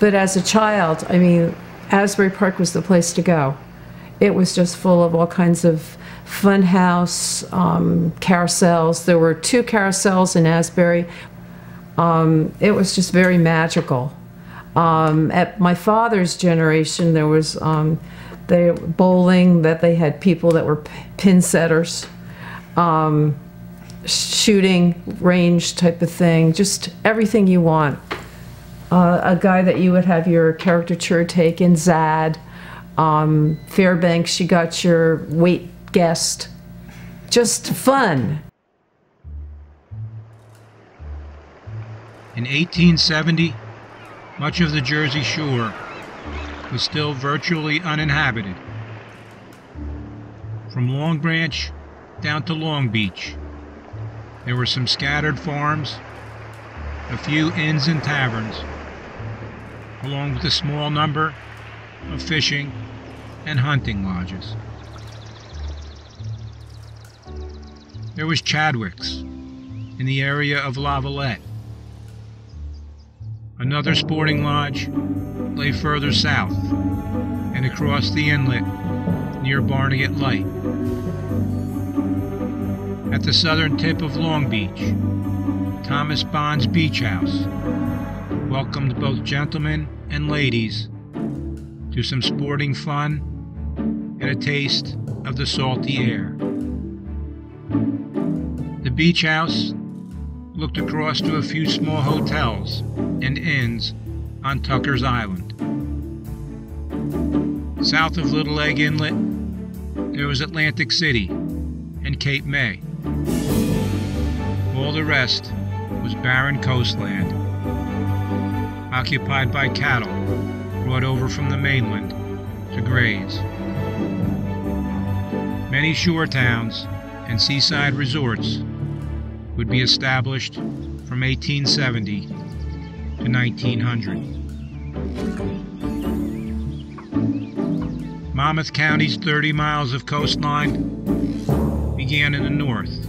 But as a child, I mean, Asbury Park was the place to go. It was just full of all kinds of fun house, carousels. There were 2 carousels in Asbury. It was just very magical. At my father's generation, there was bowling, that they had people that were pin setters, shooting range type of thing, just everything you want. A guy that you would have your caricature taken, Zad. Fairbanks, you got your wait guest. Just fun. In 1870, much of the Jersey Shore was still virtually uninhabited. From Long Branch down to Long Beach, there were some scattered farms, a few inns and taverns, along with a small number of fishing and hunting lodges. There was Chadwick's in the area of Lavalette. Another sporting lodge lay further south and across the inlet near Barnegat Light. At the southern tip of Long Beach, Thomas Bond's Beach House welcomed both gentlemen and ladies to some sporting fun and a taste of the salty air. The beach house looked across to a few small hotels and inns on Tucker's Island. South of Little Egg Inlet, there was Atlantic City and Cape May. All the rest was barren coastland, occupied by cattle brought over from the mainland to graze. Many shore towns and seaside resorts would be established from 1870 to 1900. Monmouth County's 30 miles of coastline began in the north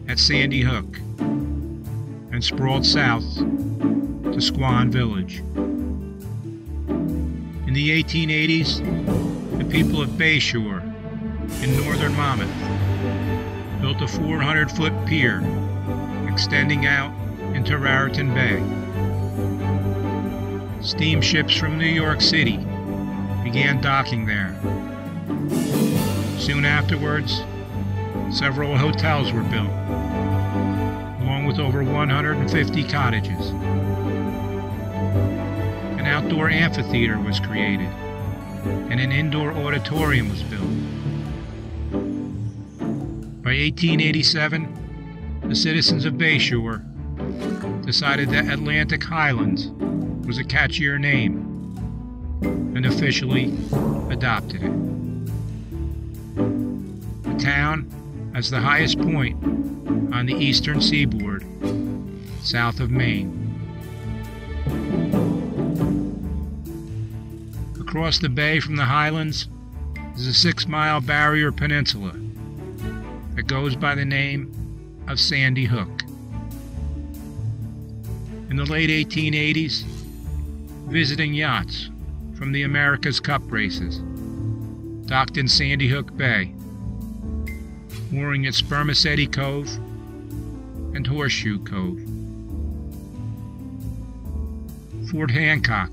at Sandy Hook and sprawled south to Squan Village. In the 1880s, the people of Bayshore in northern Monmouth built a 400-foot pier extending out into Raritan Bay. Steamships from New York City began docking there. Soon afterwards, several hotels were built, along with over 150 cottages. An outdoor amphitheater was created, and an indoor auditorium was built. By 1887, the citizens of Bayshore decided that Atlantic Highlands was a catchier name and officially adopted it. The town has the highest point on the eastern seaboard, south of Maine. Across the bay from the Highlands is a 6-mile barrier peninsula that goes by the name of Sandy Hook. In the late 1880s, visiting yachts from the America's Cup races docked in Sandy Hook Bay, mooring at Spermaceti Cove and Horseshoe Cove. Fort Hancock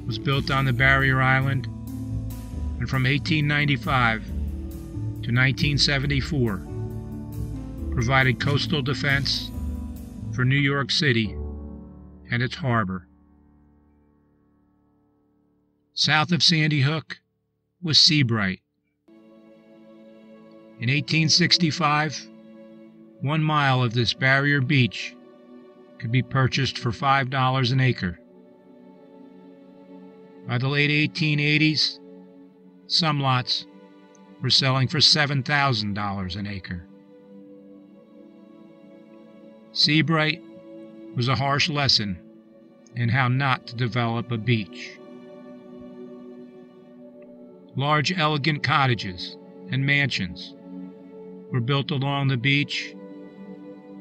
was built on the barrier island, and from 1895 to 1974 provided coastal defense for New York City and its harbor. South of Sandy Hook was Seabright. In 1865, 1 mile of this barrier beach could be purchased for $5 an acre. By the late 1880s, some lots were selling for $7,000 an acre. Seabright was a harsh lesson in how not to develop a beach. Large, elegant cottages and mansions were built along the beach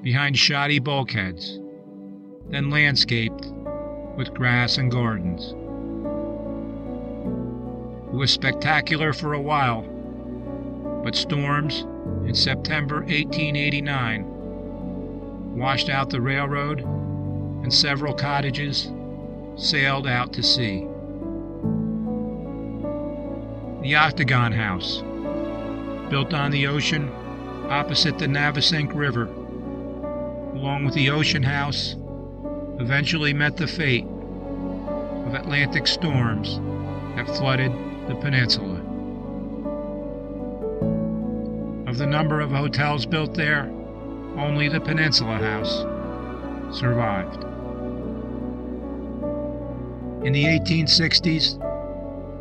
behind shoddy bulkheads, then landscaped with grass and gardens. It was spectacular for a while, but storms in September 1889 washed out the railroad and several cottages sailed out to sea. The Octagon House, built on the ocean opposite the Navesink River, along with the Ocean House, eventually met the fate of Atlantic storms that flooded the peninsula. Of the number of hotels built there, only the Peninsula House survived. In the 1860s,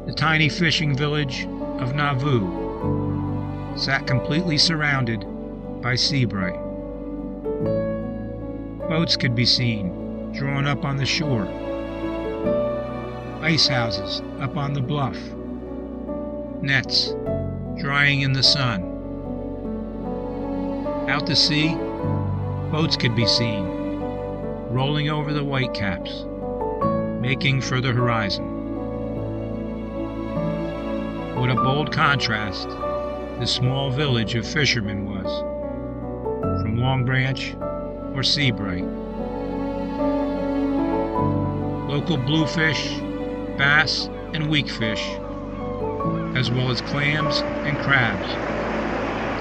the tiny fishing village of Nauvoo sat completely surrounded by seabright. Boats could be seen drawn up on the shore, ice houses up on the bluff, nets drying in the sun. Out to sea, boats could be seen rolling over the whitecaps, making for the horizon. What a bold contrast this small village of fishermen was from Long Branch or Seabright. Local bluefish, bass, and weakfish, as well as clams and crabs,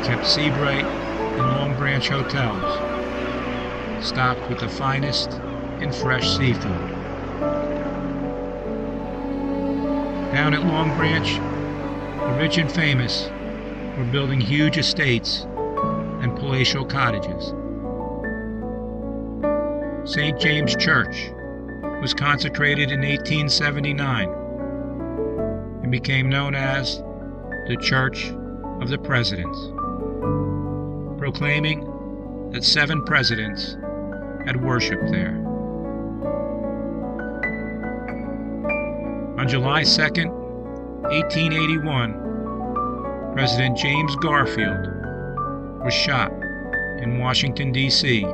kept Seabright and Long Branch hotels stocked with the finest and fresh seafood. Down at Long Branch, the rich and famous were building huge estates and palatial cottages. St. James Church was consecrated in 1879 and became known as the Church of the Presidents, proclaiming that 7 presidents had worshipped there. On July 2nd, 1881, President James Garfield was shot in Washington, D.C.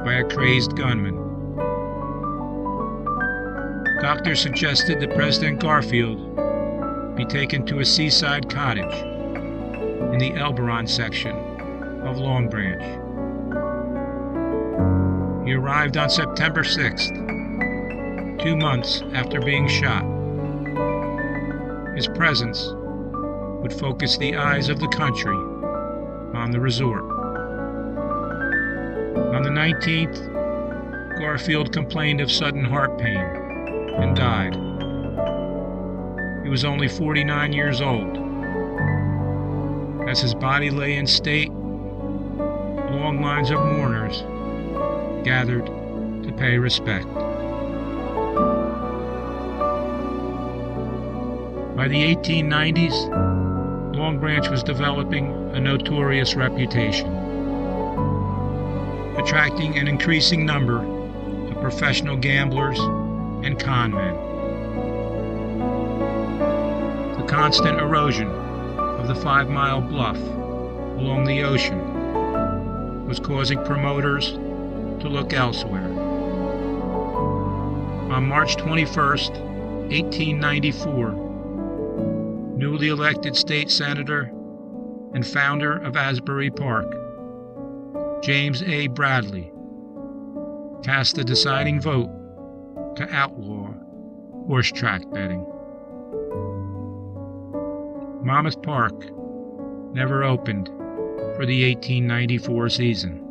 by a crazed gunman. Doctors suggested that President Garfield be taken to a seaside cottage in the Elberon section of Long Branch. He arrived on September 6th, 2 months after being shot. His presence would focus the eyes of the country on the resort. On the 19th, Garfield complained of sudden heart pain and died. He was only 49 years old. As his body lay in state, long lines of mourners gathered to pay respect. By the 1890s, Long Branch was developing a notorious reputation, attracting an increasing number of professional gamblers and con men. The constant erosion of the 5-mile bluff along the ocean was causing promoters to look elsewhere. On March 21st, 1894, newly elected state senator and founder of Asbury Park, James A. Bradley, cast the deciding vote to outlaw horse track betting. Monmouth Park never opened for the 1894 season.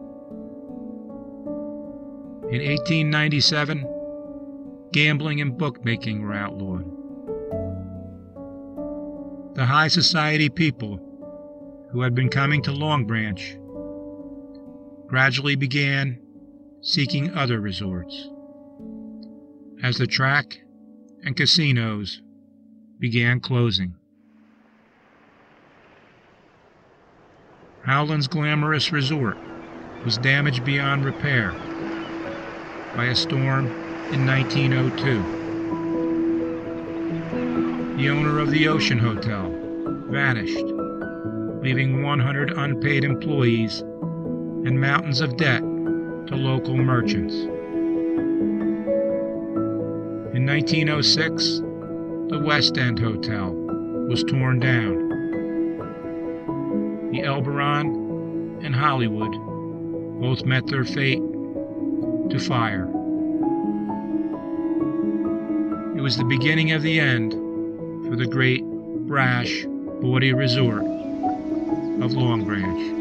In 1897, gambling and bookmaking were outlawed. The high society people who had been coming to Long Branch gradually began seeking other resorts as the track and casinos began closing. Howland's glamorous resort was damaged beyond repair by a storm in 1902. The owner of the Ocean Hotel vanished, leaving 100 unpaid employees and mountains of debt to local merchants. In 1906, the West End Hotel was torn down. The Elberon and Hollywood both met their fate to fire. It was the beginning of the end for the great, brash, bawdy resort of Long Branch.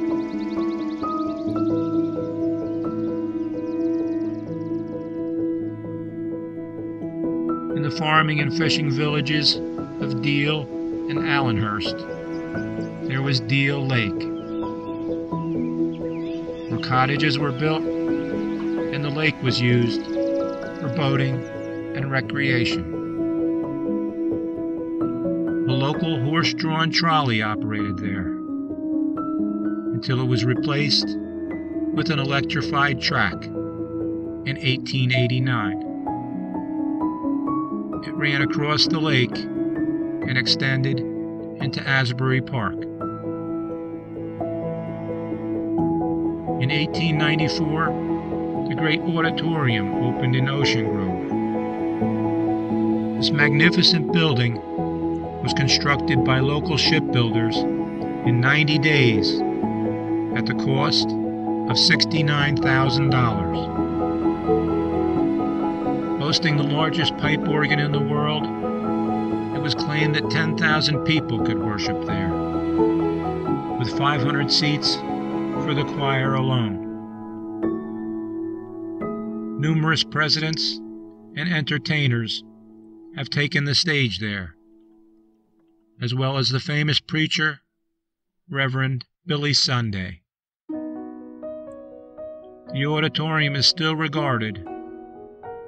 In the farming and fishing villages of Deal and Allenhurst, there was Deal Lake, where cottages were built and the lake was used for boating and recreation. A local horse-drawn trolley operated there until it was replaced with an electrified track in 1889. It ran across the lake and extended into Asbury Park. In 1894, the great auditorium opened in Ocean Grove. This magnificent building was constructed by local shipbuilders in 90 days at the cost of $69,000. Boasting the largest pipe organ in the world, it was claimed that 10,000 people could worship there, with 500 seats for the choir alone. Numerous presidents and entertainers have taken the stage there, as well as the famous preacher, Reverend Billy Sunday. The auditorium is still regarded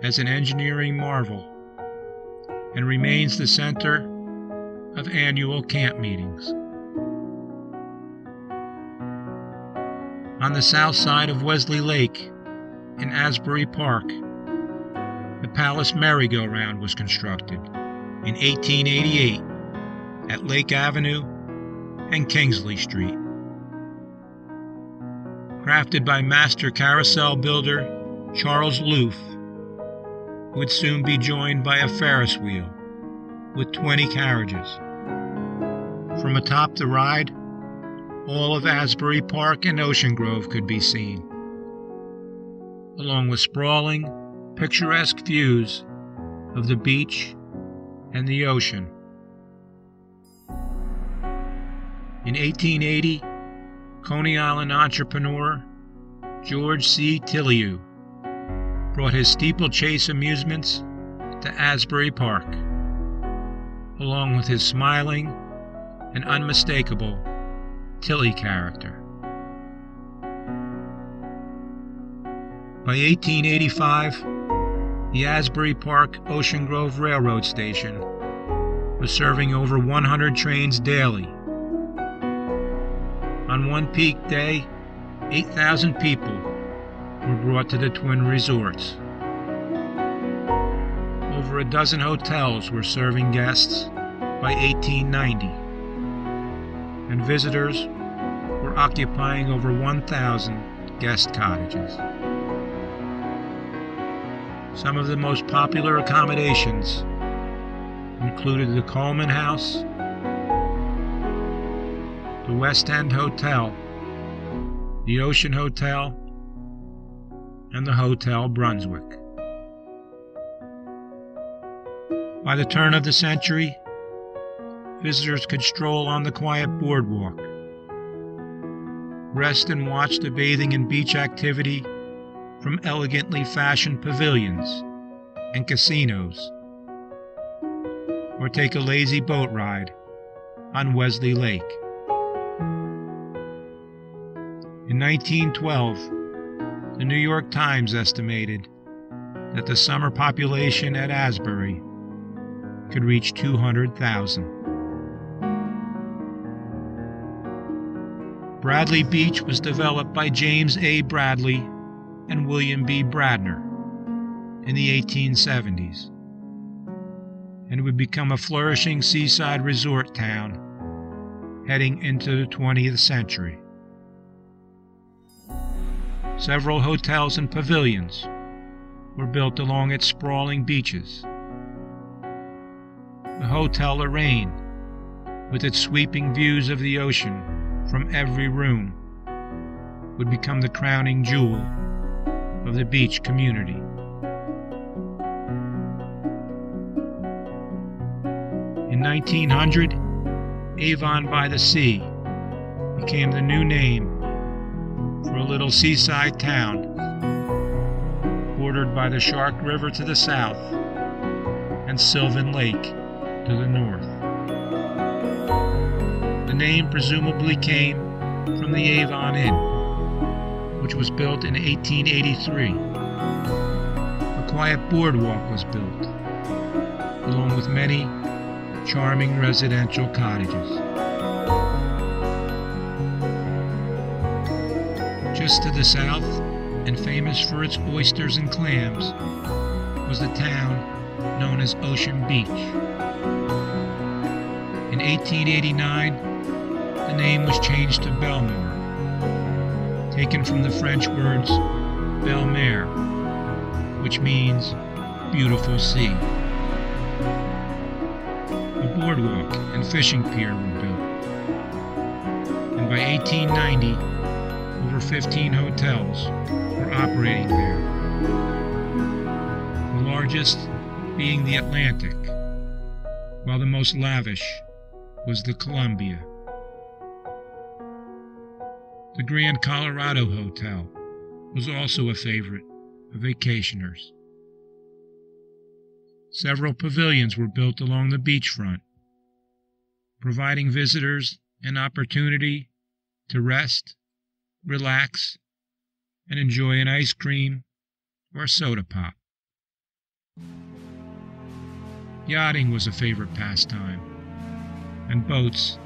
as an engineering marvel and remains the center of annual camp meetings. On the south side of Wesley Lake in Asbury Park, the Palace Merry-Go-Round was constructed in 1888 at Lake Avenue and Kingsley Street. Crafted by master carousel builder Charles Loof, it would soon be joined by a Ferris wheel with 20 carriages. From atop the ride, all of Asbury Park and Ocean Grove could be seen, along with sprawling, picturesque views of the beach and the ocean. In 1880, Coney Island entrepreneur George C. Tilleu brought his steeplechase amusements to Asbury Park, along with his smiling and unmistakable Tilly character. By 1885, the Asbury Park Ocean Grove Railroad Station was serving over 100 trains daily. On one peak day, 8,000 people were brought to the twin resorts. Over a dozen hotels were serving guests by 1890, and visitors were occupying over 1,000 guest cottages. Some of the most popular accommodations included the Coleman House, the West End Hotel, the Ocean Hotel, and the Hotel Brunswick. By the turn of the century, visitors could stroll on the quiet boardwalk, rest and watch the bathing and beach activity from elegantly fashioned pavilions and casinos, or take a lazy boat ride on Wesley Lake. In 1912, the New York Times estimated that the summer population at Asbury could reach 200,000. Bradley Beach was developed by James A. Bradley and William B. Bradner in the 1870s, and would become a flourishing seaside resort town heading into the 20th century. Several hotels and pavilions were built along its sprawling beaches The Hotel Lorraine, with its sweeping views of the ocean from every room, would become the crowning jewel of the beach community. In 1900, Avon-by-the-Sea became the new name for a little seaside town bordered by the Shark River to the south and Sylvan Lake to the north. The name presumably came from the Avon Inn, which was built in 1883. A quiet boardwalk was built, along with many charming residential cottages. Just to the south, and famous for its oysters and clams, was the town known as Ocean Beach. In 1889, the name was changed to Belmar, taken from the French words Belmar, which means beautiful sea. A boardwalk and fishing pier were built, and by 1890, over 15 hotels were operating there, the largest being the Atlantic, while the most lavish was the Columbia. The Grand Colorado Hotel was also a favorite of vacationers. Several pavilions were built along the beachfront, providing visitors an opportunity to rest, relax, and enjoy an ice cream or soda pop. Yachting was a favorite pastime, and boats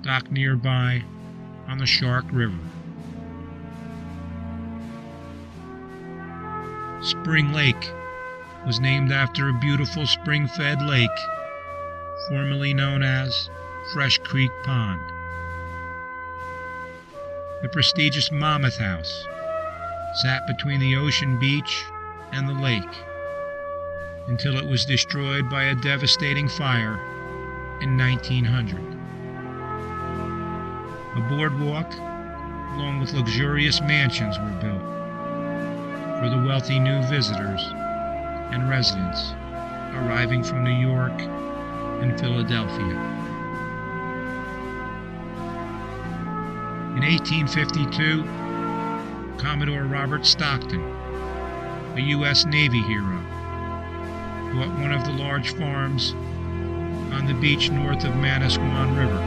docked nearby on the Shark River. Spring Lake was named after a beautiful spring-fed lake, formerly known as Fresh Creek Pond. The prestigious Monmouth House sat between the ocean beach and the lake until it was destroyed by a devastating fire in 1900. A boardwalk, along with luxurious mansions, were built for the wealthy new visitors and residents arriving from New York and Philadelphia. In 1852, Commodore Robert Stockton, a U.S. Navy hero, bought one of the large farms on the beach north of Manasquan River.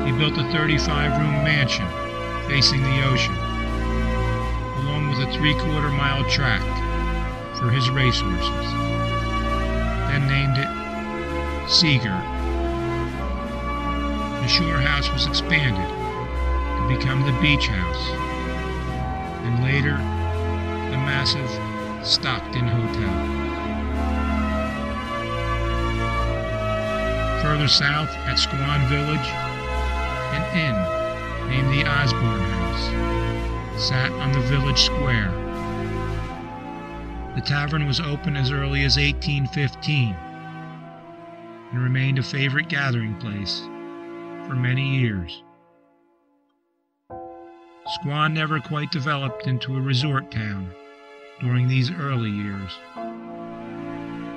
He built a 35-room mansion facing the ocean, along with a 3/4-mile tract for his racehorses, then named it Girt. The shore house was expanded to become the beach house, and later the massive Stockton Hotel. Further south at Squan Village, an inn named the Osborne House sat on the village square. The tavern was open as early as 1815 and remained a favorite gathering place for many years. Squan never quite developed into a resort town during these early years,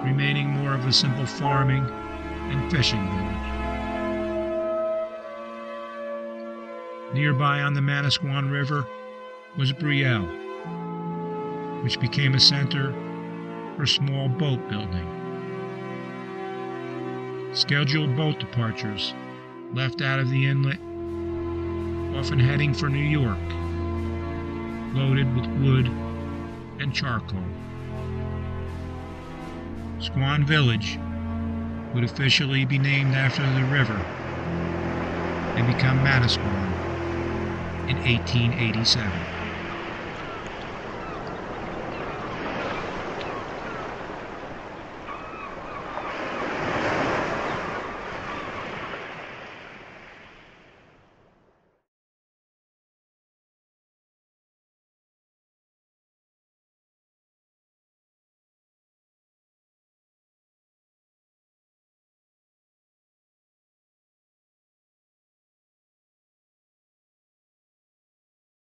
remaining more of a simple farming and fishing village. Nearby on the Manasquan River was Brielle, which became a center for small boat building. Scheduled boat departures left out of the inlet, often heading for New York, loaded with wood and charcoal. Squan Village would officially be named after the river and become Manasquan in 1887.